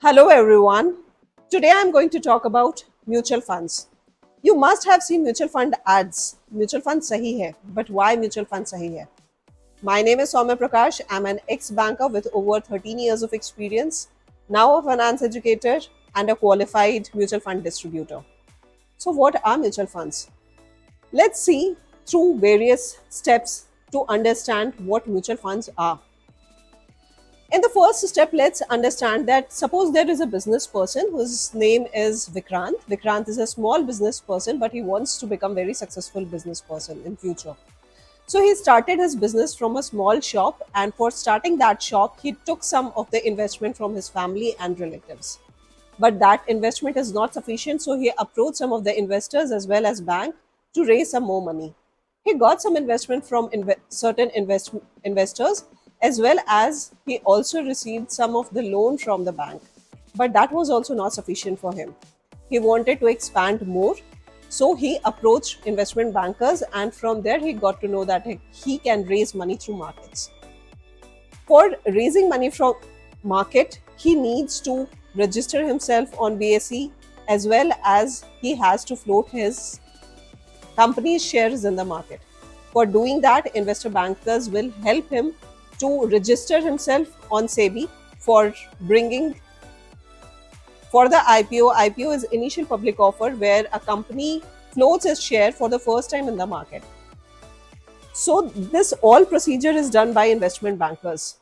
Hello everyone. Today I'm going to talk about mutual funds. You must have seen mutual fund ads. Mutual fund sahi hai, but why mutual fund sahi hai? My name is Soumya Prakash. I'm an ex-banker with over 13 years of experience, now a finance educator and a qualified mutual fund distributor. So what are mutual funds? Let's see through various steps to understand what mutual funds are. In the first step, let's understand that suppose there is a business person whose name is Vikrant. Vikrant is a small business person, but he wants to become very successful business person in future. So he started his business from a small shop, and for starting that shop, he took some of the investment from his family and relatives. But that investment is not sufficient, so he approached some of the investors as well as bank to raise some more money. He got some investment from certain investors, as well as he also received some of the loan from the bank. But that was also not sufficient for him. He wanted to expand more, so he approached investment bankers, and from there he got to know that he can raise money through markets. For raising money from market, he needs to register himself on BSE, as well as he has to float his company's shares in the market. For doing that, investor bankers will help him to register himself on SEBI for bringing for the IPO. IPO is initial public offer where a company floats its share for the first time in the market. So this all procedure is done by investment bankers,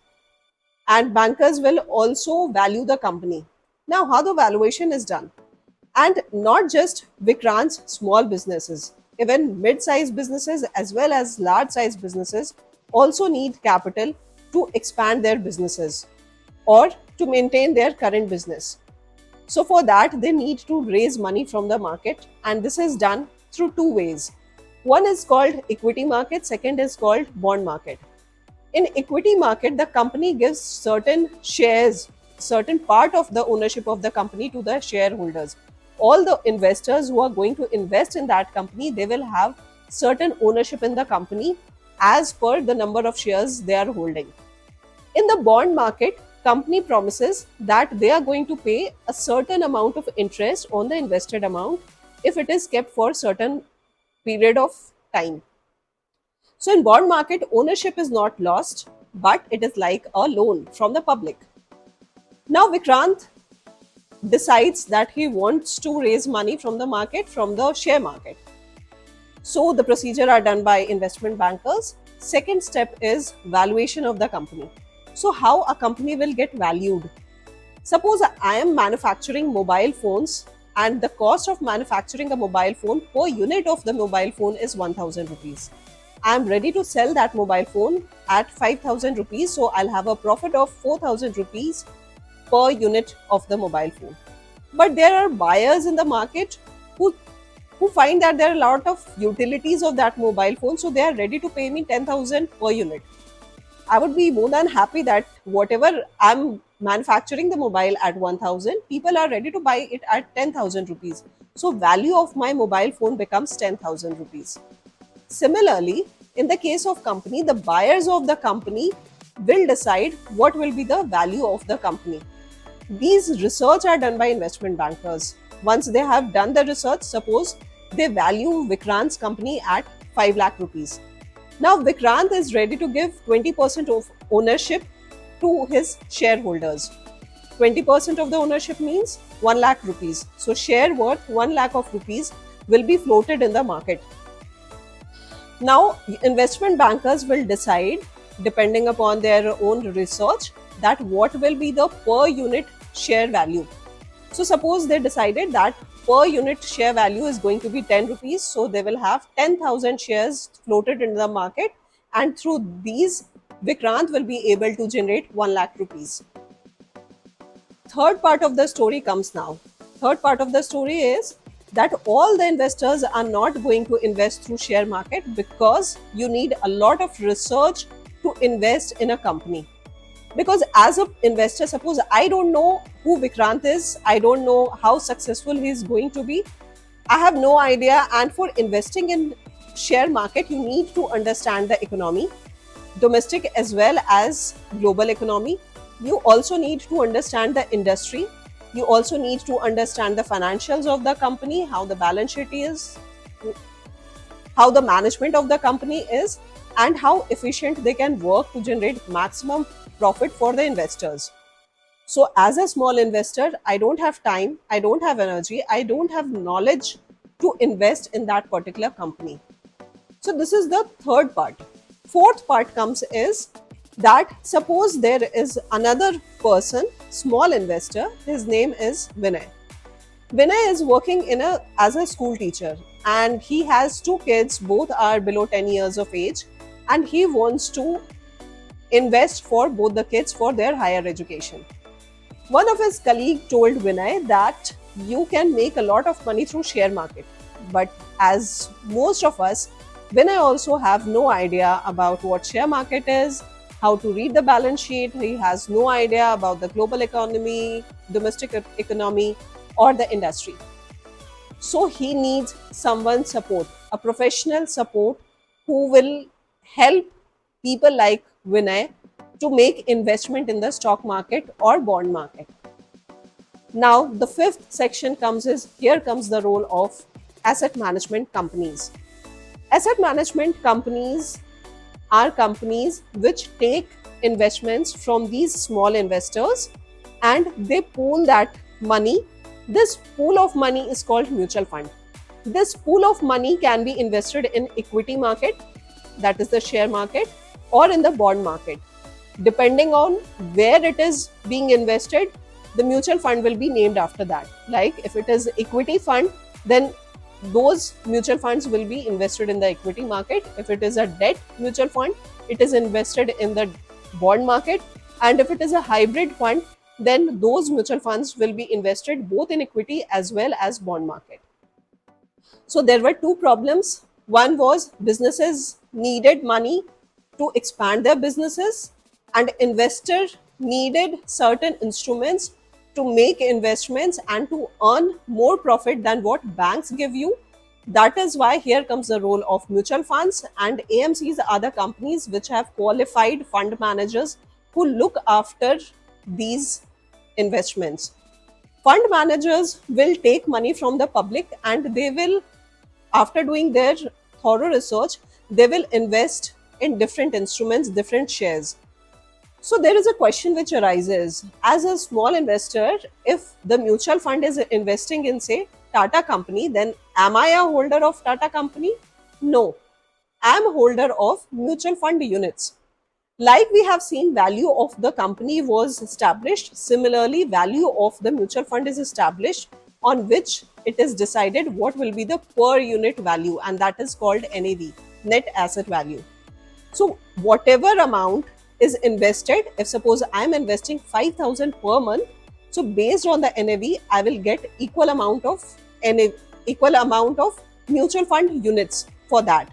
and bankers will also value the company. Now, how the valuation is done? And not just Vikrant's small businesses, even mid-sized businesses as well as large-sized businesses also need capital to expand their businesses or to maintain their current business. So for that, they need to raise money from the market, and this is done through two ways. One is called equity market, second is called bond market. In equity market, the company gives certain shares, certain part of the ownership of the company to the shareholders. All the investors who are going to invest in that company, they will have certain ownership in the company as per the number of shares they are holding. In the bond market, company promises that they are going to pay a certain amount of interest on the invested amount if it is kept for certain period of time. So in bond market, ownership is not lost, but it is like a loan from the public. Now Vikrant decides that he wants to raise money from the market, from the share market. So the procedure are done by investment bankers. Second step is valuation of the company. So how a company will get valued? Suppose I am manufacturing mobile phones, and the cost of manufacturing a mobile phone per unit of the mobile phone is 1000 rupees. I am ready to sell that mobile phone at 5000 rupees, so I'll have a profit of 4000 rupees per unit of the mobile phone. But there are buyers in the market who find that there are a lot of utilities of that mobile phone, so they are ready to pay me 10,000 per unit. I would be more than happy that whatever I'm manufacturing the mobile at 1000, people are ready to buy it at 10,000 rupees. So value of my mobile phone becomes 10,000 rupees. Similarly, in the case of company, the buyers of the company will decide what will be the value of the company. These research are done by investment bankers. Once they have done the research, suppose they value Vikrant's company at 5 lakh rupees. Now Vikrant is ready to give 20% of ownership to his shareholders. 20% of the ownership means 1 lakh rupees. So share worth 1 lakh of rupees will be floated in the market. Now investment bankers will decide, depending upon their own research, that what will be the per unit share value. So suppose they decided that per unit share value is going to be 10 rupees, so they will have 10,000 shares floated in the market, and through these Vikrant will be able to generate 1 lakh rupees. Third part of the story comes now. Third part of the story is that all the investors are not going to invest through share market, because you need a lot of research to invest in a company. Because as an investor, suppose I don't know who Vikrant is, I don't know how successful he is going to be, I have no idea. And for investing in share market, you need to understand the economy, domestic as well as global economy. You also need to understand the industry, You also need to understand the financials of the company, how the balance sheet is, how the management of the company is, and how efficient they can work to generate maximum profit for the investors. So, as a small investor, I don't have time, I don't have energy, I don't have knowledge to invest in that particular company. So, this is the third part. Fourth part comes is that suppose there is another person, small investor, his name is Vinay. Vinay is working as a school teacher and he has two kids, both are below 10 years of age, and he wants to invest for both the kids for their higher education. One of his colleagues told Vinay that you can make a lot of money through share market. But as most of us, Vinay also have no idea about what share market is, how to read the balance sheet. He has no idea about the global economy, domestic economy, or the industry. So he needs someone's support, a professional support who will help people like Vinay to make investment in the stock market or bond market. Now, the fifth section comes is here comes the role of asset management companies. Asset management companies are companies which take investments from these small investors and they pool that money. This pool of money is called mutual fund. This pool of money can be invested in equity market, that is the share market, or in the bond market. Depending on where it is being invested, the mutual fund will be named after that. Like if it is equity fund, then those mutual funds will be invested in the equity market. If it is a debt mutual fund, it is invested in the bond market. And if it is a hybrid fund, then those mutual funds will be invested both in equity as well as bond market. So there were two problems. One was businesses needed money to expand their businesses and investor needed certain instruments to make investments and to earn more profit than what banks give you. That is why here comes the role of mutual funds, and AMCs are the companies which have qualified fund managers who look after these investments. Fund managers will take money from the public and they will, after doing their thorough research, they will invest in different instruments, different shares. So there is a question which arises as a small investor, if the mutual fund is investing in say Tata company, then am I a holder of Tata company? No, I am a holder of mutual fund units. Like we have seen, value of the company was established. Similarly, value of the mutual fund is established on which it is decided what will be the per unit value, and that is called NAV, net asset value. So whatever amount is invested, if suppose I am investing 5,000 per month, so based on the NAV, I will get equal amount of mutual fund units for that.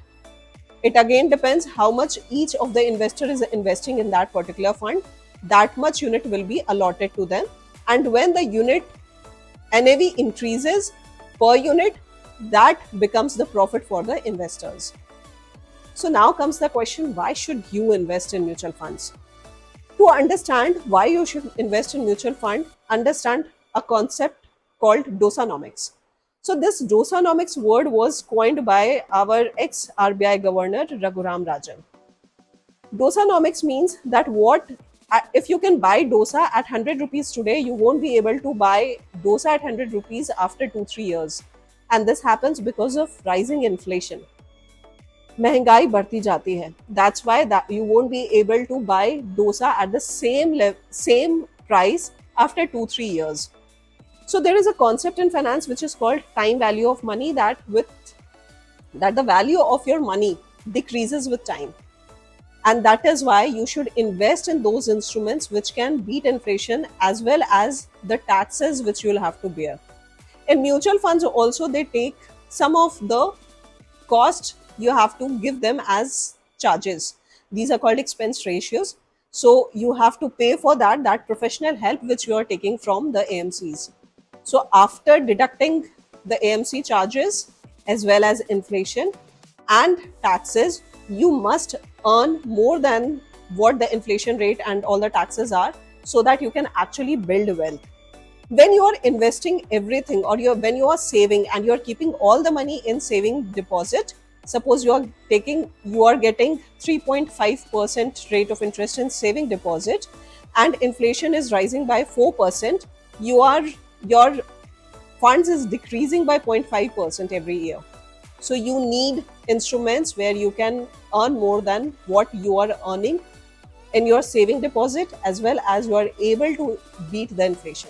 It again depends how much each of the investor is investing in that particular fund. That much unit will be allotted to them. And when the unit NAV increases per unit, that becomes the profit for the investors. So now comes the question, why should you invest in mutual funds? To understand why you should invest in mutual fund, understand a concept called dosanomics. So this dosanomics word was coined by our ex-RBI governor Raghuram Rajan. Dosanomics means that if you can buy dosa at 100 rupees today, you won't be able to buy dosa at 100 rupees after 2-3 years. And this happens because of rising inflation. महंगाई बढ़ती जाती है. That's why you won't be able to buy dosa at the same price after 2-3 years. So there is a concept in finance which is called time value of money, that the value of your money decreases with time. And that is why you should invest in those instruments which can beat inflation as well as the taxes which you will have to bear. In mutual funds also, they take some of the cost you have to give them as charges. These are called expense ratios. So you have to pay for that professional help which you are taking from the AMCs. So after deducting the AMC charges as well as inflation and taxes, you must earn more than what the inflation rate and all the taxes are, so that you can actually build wealth. When you are investing everything, or when you are saving and you are keeping all the money in saving deposit, suppose you are getting 3.5% rate of interest in saving deposit, and inflation is rising by 4%, your funds is decreasing by 0.5% every year. So you need instruments where you can earn more than what you are earning in your saving deposit, as well as you are able to beat the inflation.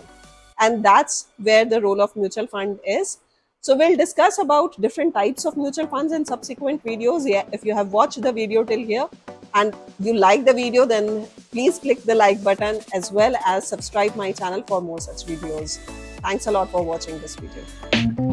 And that's where the role of mutual fund is. So we'll discuss about different types of mutual funds in subsequent videos. Yeah, if you have watched the video till here and you like the video, then please click the like button, as well as subscribe my channel for more such videos. Thanks a lot for watching this video.